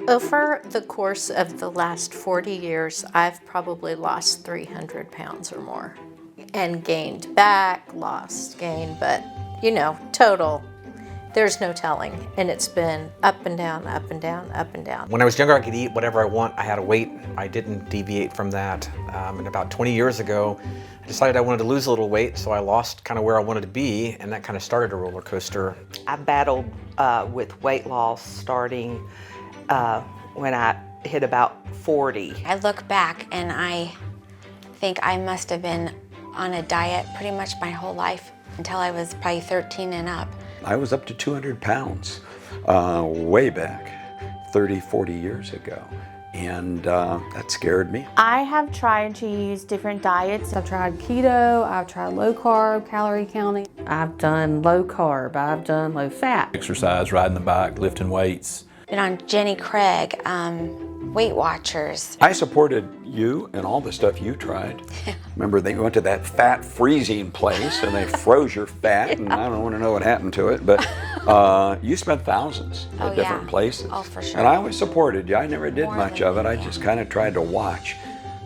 Over the course of the last 40 years, I've probably lost 300 pounds or more and gained back, lost, gained, but total, there's no telling. And it's been up and down, up and down, up and down. When I was younger, I could eat whatever I want. I had a weight. I didn't deviate from that. And about 20 years ago, I decided I wanted to lose a little weight, so I lost kind of where I wanted to be, and that kind of started a roller coaster. I battled with weight loss starting when I hit about 40. I look back and I think I must have been on a diet pretty much my whole life until I was probably 13 and up. I was up to 200 pounds way back 30, 40 years ago, and that scared me. I have tried to use different diets. I've tried keto, I've tried low carb, calorie counting. I've done low carb, I've done low fat. Exercise, riding the bike, lifting weights. Been on Jenny Craig, Weight Watchers. I supported you and all the stuff you tried. Remember, they went to that fat freezing place and they froze your fat, and I don't want to know what happened to it, but you spent thousands at different places. Oh, for sure. And I always supported you. I never did More much than of it. I just kind of tried to watch,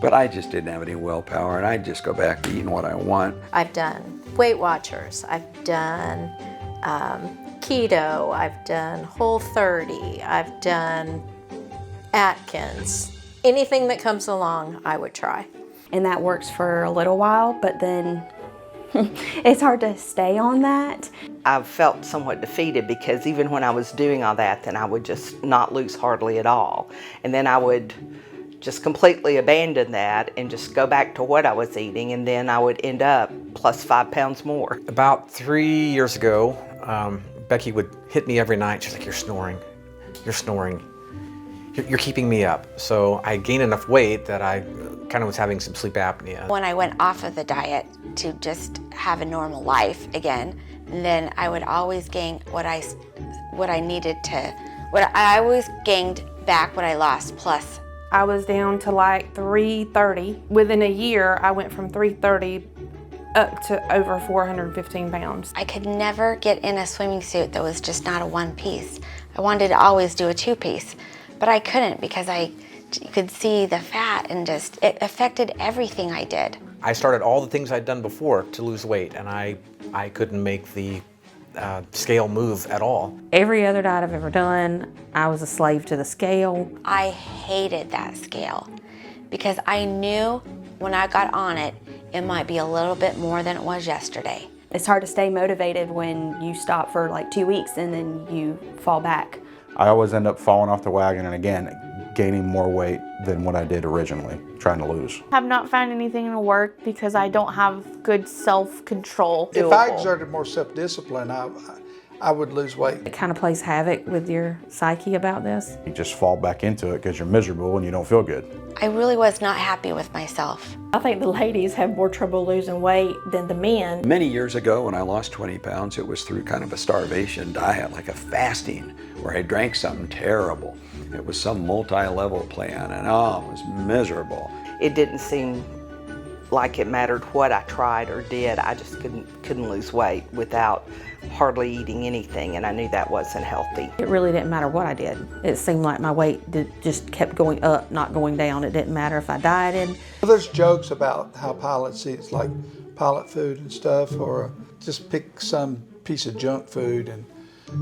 but I just didn't have any willpower, and I'd just go back to eating what I want. I've done Weight Watchers, I've done keto, I've done Whole30, I've done Atkins. Anything that comes along, I would try. And that works for a little while, but then it's hard to stay on that. I've felt somewhat defeated because even when I was doing all that, then I would just not lose hardly at all. And then I would just completely abandon that and just go back to what I was eating, and then I would end up plus 5 pounds more. About 3 years ago, Becky would hit me every night. She's like, "You're snoring, you're snoring. You're keeping me up." So I gained enough weight that I kind of was having some sleep apnea. When I went off of the diet to just have a normal life again, then I would always gain what I always gained back what I lost plus. I was down to like 330. Within a year, I went from 330 up to over 415 pounds. I could never get in a swimming suit that was just not a one piece. I wanted to always do a two piece, but I couldn't because you could see the fat and just, it affected everything I did. I started all the things I'd done before to lose weight, and I couldn't make the scale move at all. Every other diet I've ever done, I was a slave to the scale. I hated that scale because I knew when I got on it, it might be a little bit more than it was yesterday. It's hard to stay motivated when you stop for like 2 weeks and then you fall back. I always end up falling off the wagon and again, gaining more weight than what I did originally, trying to lose. I have not found anything to work because I don't have good self-control. If I exerted more self-discipline, I would lose weight. It kind of plays havoc with your psyche about this. You just fall back into it because you're miserable and you don't feel good. I really was not happy with myself. I think the ladies have more trouble losing weight than the men. Many years ago when I lost 20 pounds, it was through kind of a starvation diet, like a fasting, where I drank something terrible. It was some multi-level plan, and it was miserable. It didn't seem like it mattered what I tried or did. I just couldn't lose weight without hardly eating anything, and I knew that wasn't healthy. It really didn't matter what I did. It seemed like my weight just kept going up, not going down. It didn't matter if I dieted. There's jokes about how pilots eat, like pilot food and stuff, or just pick some piece of junk food and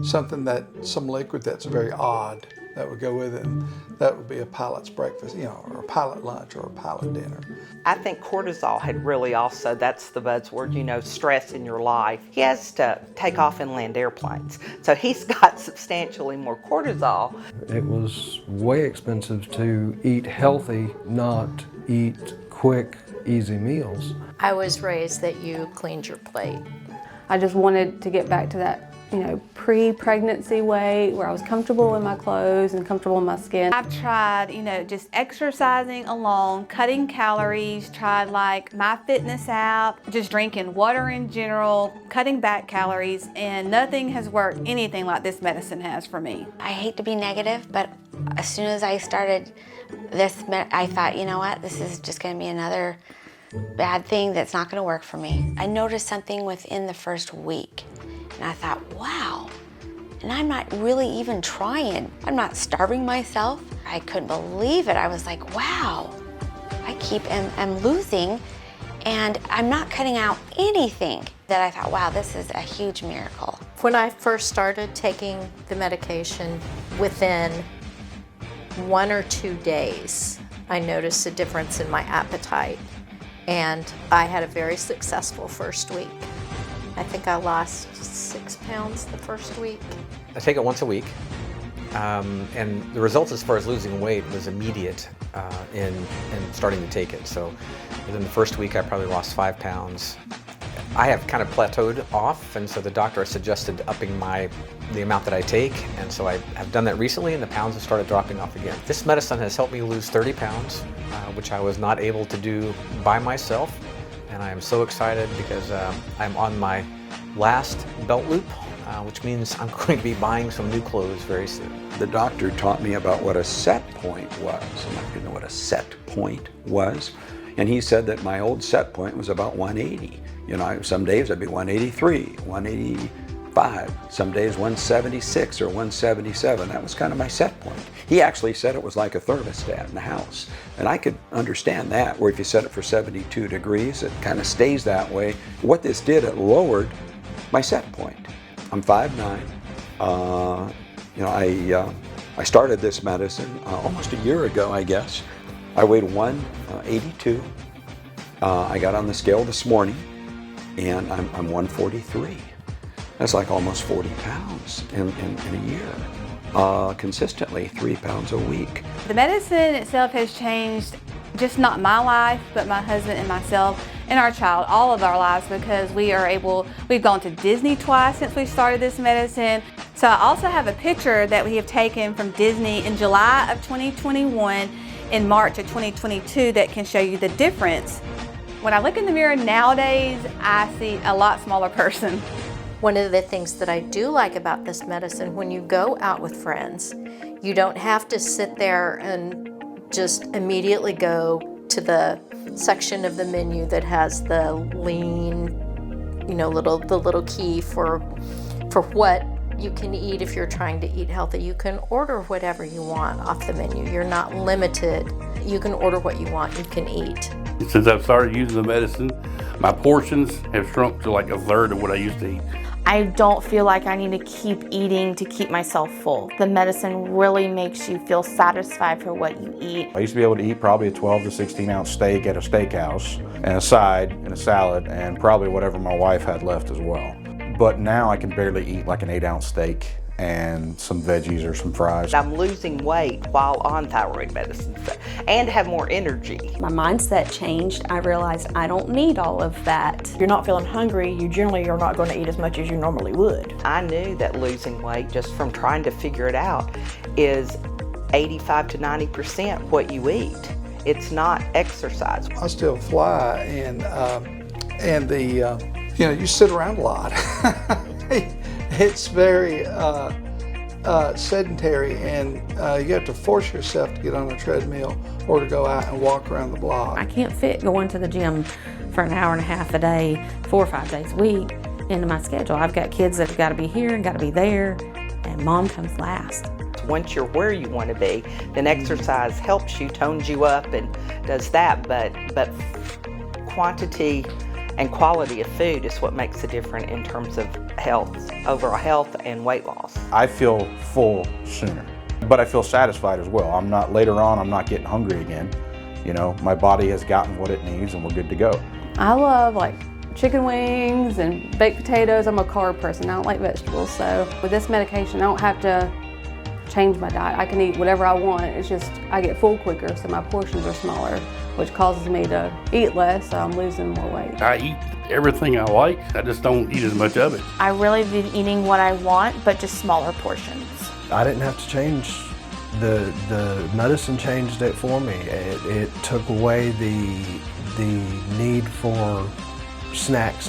some liquid that's very odd that would go with it, and that would be a pilot's breakfast, or a pilot lunch or a pilot dinner. I think cortisol had really also, that's the buzzword, stress in your life. He has to take off and land airplanes, so he's got substantially more cortisol. It was way expensive to eat healthy, not eat quick, easy meals. I was raised that you cleaned your plate. I just wanted to get back to that pre-pregnancy weight where I was comfortable in my clothes and comfortable in my skin. I've tried, just exercising alone, cutting calories, tried like my fitness app, just drinking water in general, cutting back calories, and nothing has worked anything like this medicine has for me. I hate to be negative, but as soon as I started this, I thought, you know what, this is just gonna be another bad thing that's not gonna work for me. I noticed something within the first week. And I thought, wow, and I'm not really even trying. I'm not starving myself. I couldn't believe it. I was like, wow, I'm losing, and I'm not cutting out anything. That I thought, wow, this is a huge miracle. When I first started taking the medication, within 1 or 2 days, I noticed a difference in my appetite, and I had a very successful first week. I think I lost 6 pounds the first week. I take it once a week, and the results as far as losing weight was immediate in starting to take it. So within the first week, I probably lost 5 pounds. I have kind of plateaued off, and so the doctor suggested upping the amount that I take, and so I have done that recently, and the pounds have started dropping off again. This medicine has helped me lose 30 pounds, which I was not able to do by myself, and I am so excited because I'm on my last belt loop, which means I'm going to be buying some new clothes very soon. The doctor taught me about what a set point was, and I didn't know what a set point was, and he said that my old set point was about 180. You know, some days I'd be 183, 185, some days 176 or 177. That was kind of my set point. He actually said it was like a thermostat in the house. And I could understand that, where if you set it for 72 degrees, it kind of stays that way. What this did, it lowered my set point. I'm 5'9". You know, I started this medicine almost a year ago, I guess. I weighed 182. I got on the scale this morning, and I'm 143. That's like almost 40 pounds in a year. Consistently 3 pounds a week. The medicine itself has changed just not my life, but my husband and myself and our child, all of our lives, because we've gone to Disney twice since we started this medicine. So I also have a picture that we have taken from Disney in July of 2021, in March of 2022, that can show you the difference. When I look in the mirror nowadays, I see a lot smaller person. One of the things that I do like about this medicine, when you go out with friends, you don't have to sit there and just immediately go to the section of the menu that has the lean, you know, the little key for what you can eat if you're trying to eat healthy. You can order whatever you want off the menu. You're not limited. You can order what you want, you can eat. Since I've started using the medicine, my portions have shrunk to like a third of what I used to eat. I don't feel like I need to keep eating to keep myself full. The medicine really makes you feel satisfied for what you eat. I used to be able to eat probably a 12 to 16 ounce steak at a steakhouse, and a side and a salad, and probably whatever my wife had left as well. But now I can barely eat like an 8-ounce steak and some veggies or some fries. I'm losing weight while on thyroid medicine and have more energy. My mindset changed. I realized I don't need all of that. If you're not feeling hungry, you generally are not going to eat as much as you normally would. I knew that losing weight, just from trying to figure it out, is 85 to 90% what you eat. It's not exercise. I still fly, and you sit around a lot. It's very sedentary, and you have to force yourself to get on a treadmill or to go out and walk around the block. I can't fit going to the gym for an hour and a half a day, 4 or 5 days a week into my schedule. I've got kids that have got to be here and got to be there, and mom comes last. Once you're where you want to be, then exercise helps you, tones you up, and does that. But quantity and quality of food is what makes a difference in terms of health, overall health and weight loss. I feel full sooner, but I feel satisfied as well. I'm not getting hungry again. You know, my body has gotten what it needs, and we're good to go. I love like chicken wings and baked potatoes. I'm a carb person, I don't like vegetables. So with this medication, I don't have to change my diet. I can eat whatever I want. It's just I get full quicker, so my portions are smaller, which causes me to eat less, so I'm losing more weight. I eat everything I like, I just don't eat as much of it. I really been eating what I want, but just smaller portions. I didn't have to change. The medicine changed it for me. It took away the need for snack,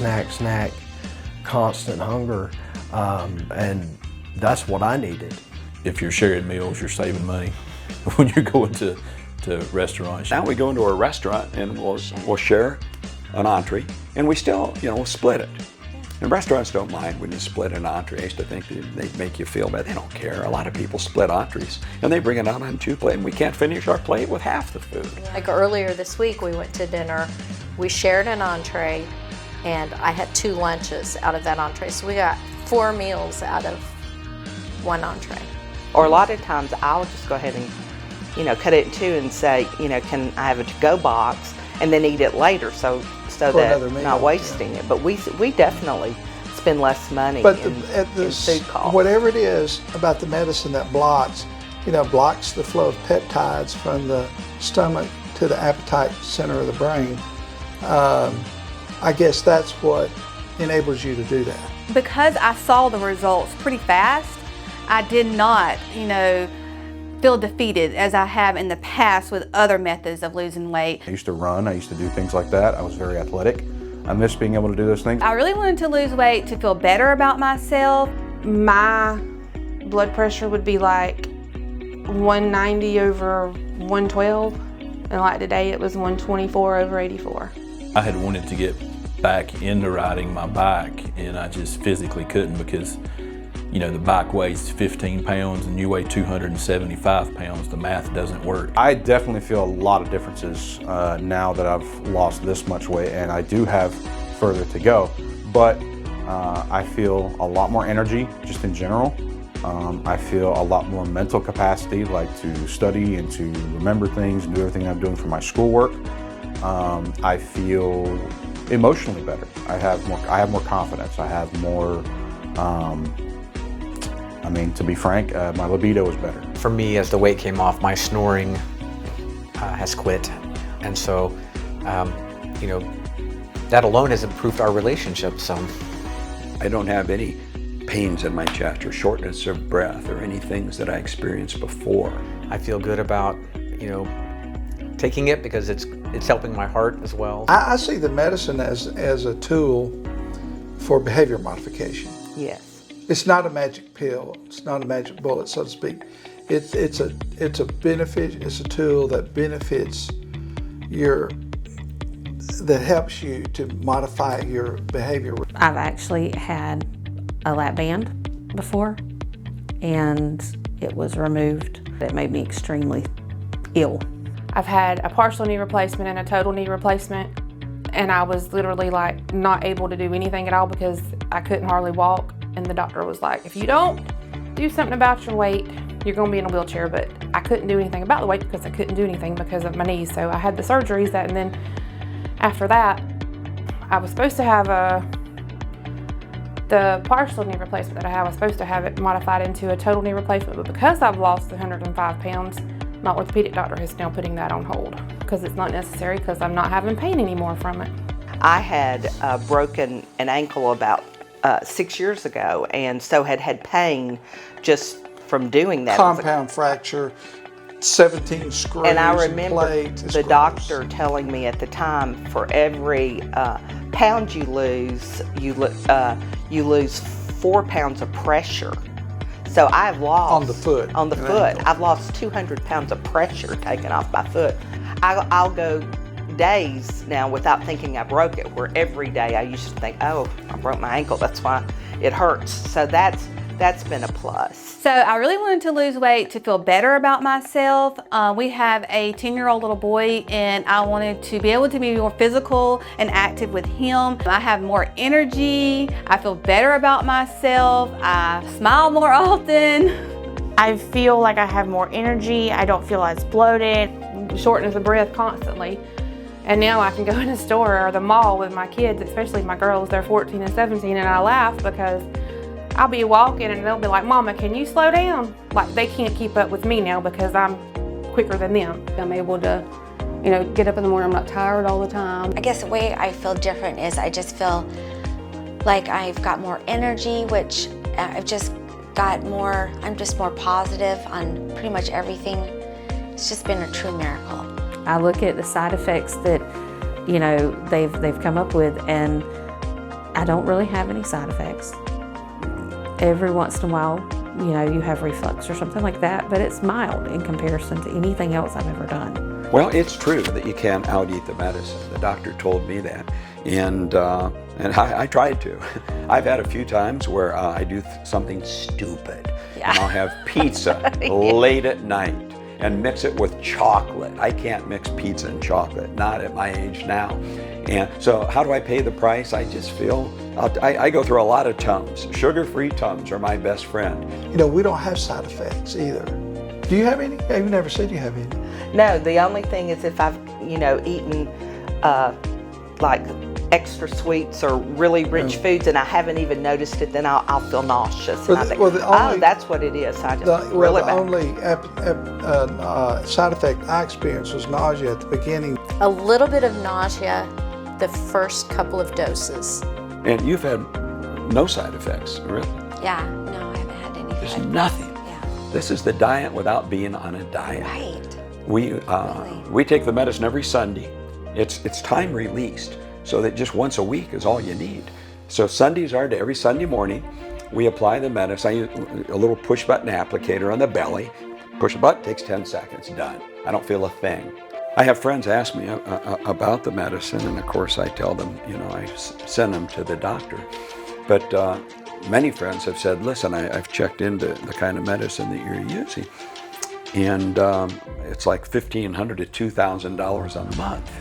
constant hunger, and that's what I needed. If you're sharing meals, you're saving money. When you're going to restaurants. Now we go into a restaurant and we'll share an entree, and we still, we'll split it. And restaurants don't mind when you split an entree. I used to think they make you feel bad. They don't care. A lot of people split entrees, and they bring it out on 2 plates, and we can't finish our plate with half the food. Like earlier this week, we went to dinner, we shared an entree, and I had 2 lunches out of that entree. So we got 4 meals out of 1 entree. Or a lot of times I'll just go ahead and, cut it in 2 and say, can I have a to-go box and then eat it later so that I'm not wasting it. But we definitely spend less money in food costs. Whatever it is about the medicine that blocks the flow of peptides from the stomach to the appetite center of the brain, I guess that's what enables you to do that. Because I saw the results pretty fast, I did not, feel defeated as I have in the past with other methods of losing weight. I used to run, I used to do things like that. I was very athletic. I miss being able to do those things. I really wanted to lose weight to feel better about myself. My blood pressure would be like 190 over 112, and like today it was 124 over 84. I had wanted to get back into riding my bike, and I just physically couldn't because the bike weighs 15 pounds and you weigh 275 pounds. The math doesn't work. I definitely feel a lot of differences now that I've lost this much weight, and I do have further to go. But I feel a lot more energy just in general. I feel a lot more mental capacity, like to study and to remember things and do everything I'm doing for my schoolwork. I feel emotionally better. I have more confidence. I have more. To be frank, my libido is better. For me, as the weight came off, my snoring has quit. And so, that alone has improved our relationship some. I don't have any pains in my chest or shortness of breath or any things that I experienced before. I feel good about, taking it because it's helping my heart as well. I see the medicine as a tool for behavior modification. Yes. It's not a magic pill. It's not a magic bullet, so to speak. It's a benefit. It's a tool that benefits that helps you to modify your behavior. I've actually had a lap band before, and it was removed. It made me extremely ill. I've had a partial knee replacement and a total knee replacement, and I was literally like not able to do anything at all because I couldn't hardly walk. And the doctor was like, if you don't do something about your weight, you're gonna be in a wheelchair. But I couldn't do anything about the weight because I couldn't do anything because of my knees. So I had the surgeries and then after that, I was supposed to have the partial knee replacement that I have, I was supposed to have it modified into a total knee replacement. But because I've lost 105 pounds, my orthopedic doctor is now putting that on hold because it's not necessary because I'm not having pain anymore from it. I had broken an ankle about 6 years ago, and so had pain just from doing that. Compound fracture, 17 screws. And I remember plates. the doctor telling me at the time, for every pound you lose 4 pounds of pressure. So I've lost on the foot. On the foot, I've lost 200 pounds of pressure taken off my foot. I'll go days now without thinking I broke it, where every day I used to think, oh, I broke my ankle, that's why it hurts. So that's been a plus. So I really wanted to lose weight to feel better about myself. We have a 10-year-old little boy, and I wanted to be able to be more physical and active with him. I have more energy. I feel better about myself. I smile more often. I feel like I have more energy. I don't feel as bloated. Shortness of breath constantly. And now I can go in a store or the mall with my kids, especially my girls, they're 14 and 17, and I laugh because I'll be walking and they'll be like, Mama, can you slow down? Like they can't keep up with me now because I'm quicker than them. I'm able to, get up in the morning, I'm not tired all the time. I guess the way I feel different is I just feel like I've got more energy, which I've just got more, I'm just more positive on pretty much everything. It's just been a true miracle. I look at the side effects that, they've come up with, and I don't really have any side effects. Every once in a while, you have reflux or something like that, but it's mild in comparison to anything else I've ever done. Well, it's true that you can't out-eat the medicine. The doctor told me that, and I tried to. I've had a few times where I do something stupid, and I'll have pizza late at night and mix it with chocolate. I can't mix pizza and chocolate, not at my age now. And so how do I pay the price? I just feel, I go through a lot of Tums. Sugar-free Tums are my best friend. You know, we don't have side effects either. Do you have any? You've never said you have any. No, the only thing is if I've, eaten like extra sweets or really rich foods and I haven't even noticed it, then I'll feel nauseous. And I think, oh, that's what it is. I just really the only side effect I experienced was nausea at the beginning. A little bit of nausea the first couple of doses. And you've had no side effects, really? Yeah, no, I haven't had any. There's nothing. Yeah. This is the diet without being on a diet. Right. We take the medicine every Sunday. It's time released, so that just once a week is all you need. So Sundays are every Sunday morning, we apply the medicine. I use a little push button applicator on the belly. Push a button, takes 10 seconds, done. I don't feel a thing. I have friends ask me about the medicine, and of course I tell them, I send them to the doctor. But many friends have said, listen, I've checked into the kind of medicine that you're using, and it's like $1,500 to $2,000 a month.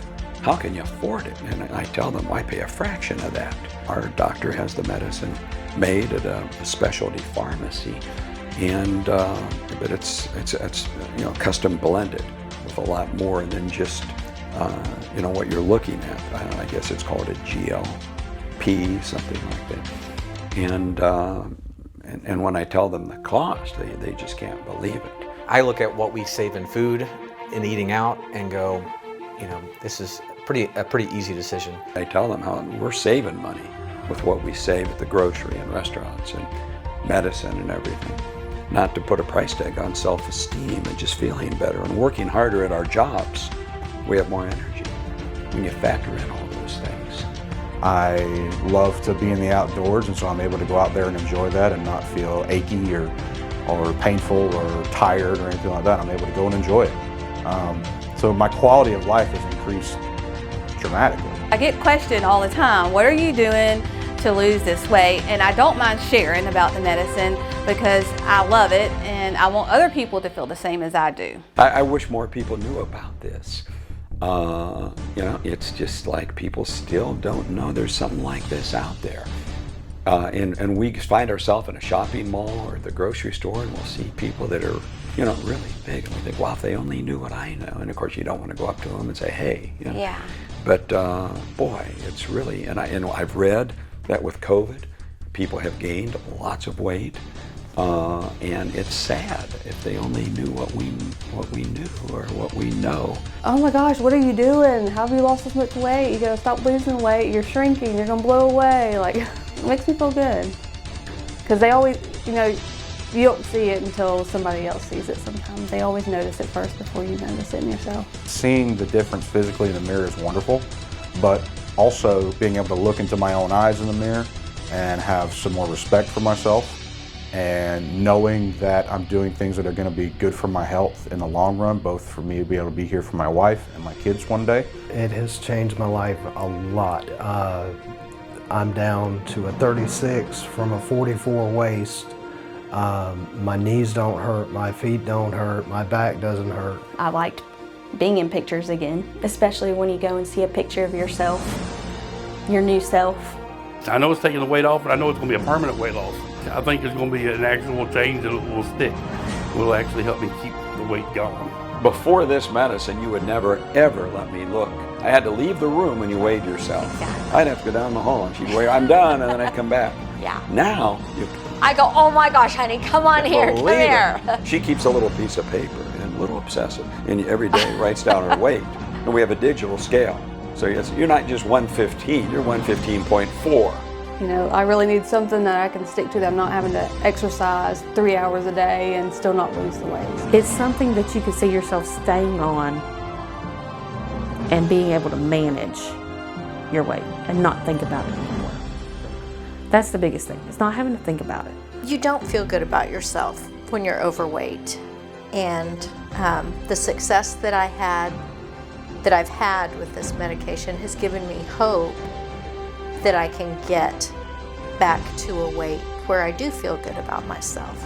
How can you afford it? And I tell them, I pay a fraction of that. Our doctor has the medicine made at a specialty pharmacy, and but it's custom blended with a lot more than just what you're looking at. I guess it's called a GLP, something like that. And when I tell them the cost, they just can't believe it. I look at what we save in food and eating out and go, this is a pretty easy decision. I tell them how we're saving money with what we save at the grocery and restaurants and medicine and everything. Not to put a price tag on self-esteem and just feeling better and working harder at our jobs. We have more energy when you factor in all those things. I love to be in the outdoors, and so I'm able to go out there and enjoy that and not feel achy or painful or tired or anything like that. I'm able to go and enjoy it. So my quality of life has increased dramatically. I get questioned all the time, what are you doing to lose this weight? And I don't mind sharing about the medicine because I love it and I want other people to feel the same as I do. I wish more people knew about this. It's just like people still don't know there's something like this out there. And we find ourselves in a shopping mall or the grocery store, and we'll see people that are, really big, and we think, wow, if they only knew what I know. And of course, you don't want to go up to them and say, hey, Yeah. But boy, it's really, and I've read that with COVID, people have gained lots of weight, and it's sad if they only knew what we knew or what we know. Oh my gosh, what are you doing? How have you lost this much weight? You gotta stop losing weight. You're shrinking. You're gonna blow away. Like, it makes me feel good. Because they always, you don't see it until somebody else sees it sometimes. They always notice it first before you notice it in yourself. Seeing the difference physically in the mirror is wonderful, but also being able to look into my own eyes in the mirror and have some more respect for myself, and knowing that I'm doing things that are going to be good for my health in the long run, both for me to be able to be here for my wife and my kids one day. It has changed my life a lot. I'm down to a 36 from a 44 waist. My knees don't hurt, my feet don't hurt, my back doesn't hurt. I liked being in pictures again, especially when you go and see a picture of yourself, your new self. I know it's taking the weight off, but I know it's going to be a permanent weight loss. I think it's going to be an actual change that will stick. It will actually help me keep the weight gone. Before this medicine, you would never, ever let me look. I had to leave the room when you weighed yourself. Yeah. I'd have to go down the hall and she'd weigh, I'm done, and then I'd come back. Yeah. Now, I go, oh my gosh, honey, come on here, come here. She keeps a little piece of paper, and a little obsessive, and every day writes down her weight. And we have a digital scale. So you're not just 115, you're 115.4. I really need something that I can stick to, that I'm not having to exercise 3 hours a day and still not lose the weight. It's something that you can see yourself staying on and being able to manage your weight and not think about it anymore. That's the biggest thing. It's not having to think about it. You don't feel good about yourself when you're overweight. And the success that I had that I've had with this medication has given me hope that I can get back to a weight where I do feel good about myself.